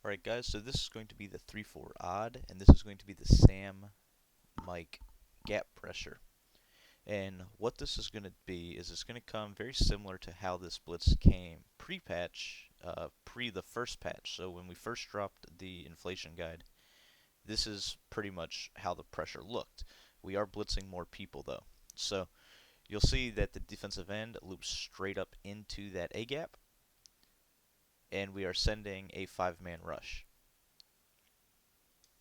Alright guys, so this is going to be the 3-4 odd, and this is going to be the Sam Mike gap pressure. And what this is going to be is it's going to come very similar to how this blitz came pre-patch, pre the first patch. So when we first dropped the inflation guide, this is pretty much how the pressure looked. We are blitzing more people though. So you'll see that the defensive end loops straight up into that A gap, and we are sending a 5-man rush.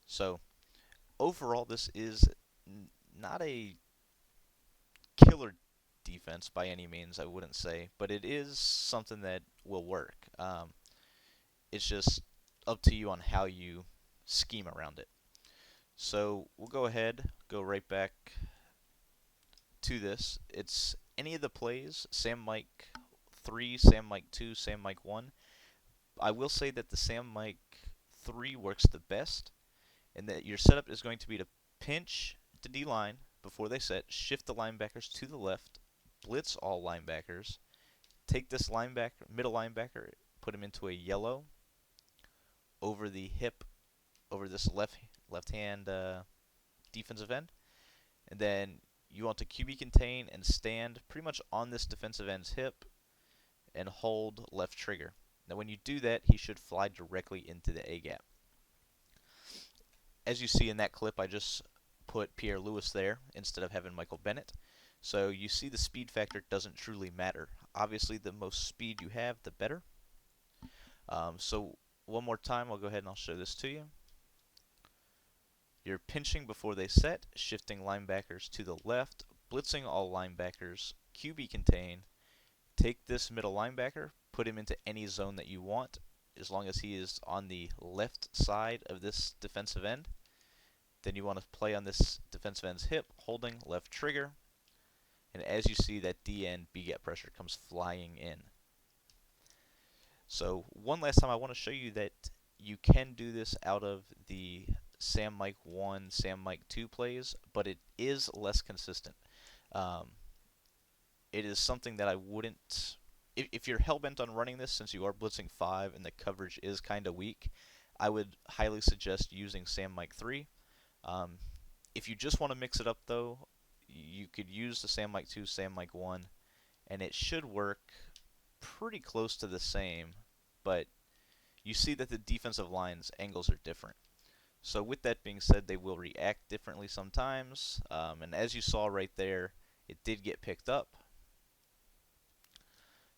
So overall, this is not a killer defense by any means, I wouldn't say, but it is something that will work. It's just up to you on how you scheme around it. So we'll go ahead, go right back to this. It's any of the plays, Sam Mike 3, Sam Mike 2, Sam Mike 1. I will say that the Sam Mike 3 works the best, and that your setup is going to be to pinch the D line before they set, shift the linebackers to the left, blitz all linebackers, take this linebacker, middle linebacker, put him into a yellow over the hip, over this left hand defensive end, and then you want to QB contain and stand pretty much on this defensive end's hip and hold left trigger. Now when you do that, he should fly directly into the A gap. As you see in that clip, I just put Pierre Lewis there instead of having Michael Bennett. So you see the speed factor doesn't truly matter. Obviously, the most speed you have, the better. So one more time, I'll go ahead and I'll show this to you. You're pinching before they set, shifting linebackers to the left, blitzing all linebackers, QB contain, take this middle linebacker, put him into any zone that you want, as long as he is on the left side of this defensive end. Then you want to play on this defensive end's hip, holding left trigger. And as you see, that D end B gap pressure comes flying in. So one last time, I want to show you that you can do this out of the Sam Mike 1, Sam Mike 2 plays, but it is less consistent. It is something that I wouldn't... If you're hell-bent on running this, since you are blitzing 5 and the coverage is kind of weak, I would highly suggest using Sam Mike 3. If you just want to mix it up, though, you could use the Sam Mike 2, Sam Mike 1, and it should work pretty close to the same, but you see that the defensive line's angles are different. So with that being said, they will react differently sometimes, and as you saw right there, it did get picked up.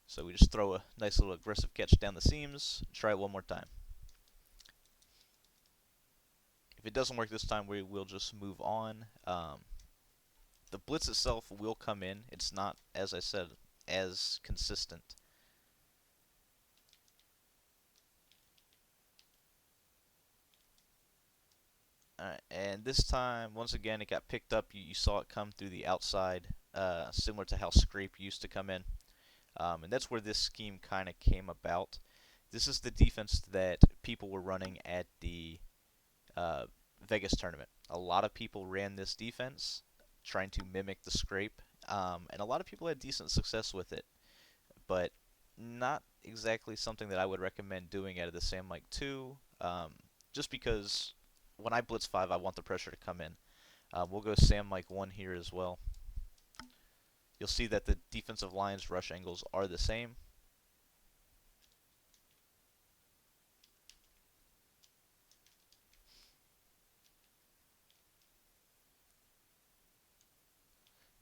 So we just throw a nice little aggressive catch down the seams, try it one more time. If it doesn't work this time, we will just move on. The blitz itself will come in. It's not, as I said, as consistent. And this time, once again, it got picked up. You saw it come through the outside, similar to how Scrape used to come in. And that's where this scheme kind of came about. This is the defense that people were running at the Vegas tournament. A lot of people ran this defense, trying to mimic the Scrape, and a lot of people had decent success with it, but not exactly something that I would recommend doing out of the Sam Mike 2, just because when I blitz 5, I want the pressure to come in. We'll go Sam Mike 1 here as well. You'll see that the defensive line's rush angles are the same.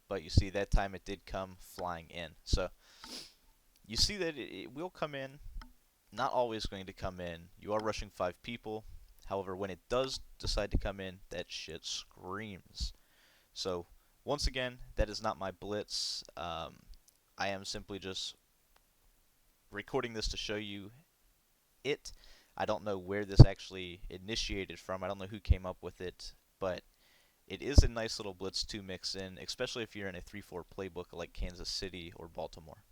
But you see that time it did come flying in. So you see that it will come in, not always going to come in. You are rushing 5 people. However, when it does decide to come in, that shit screams. So once again, that is not my blitz. I am simply just recording this to show you it. I don't know where this actually initiated from. I don't know who came up with it, but it is a nice little blitz to mix in, especially if you're in a 3-4 playbook like Kansas City or Baltimore.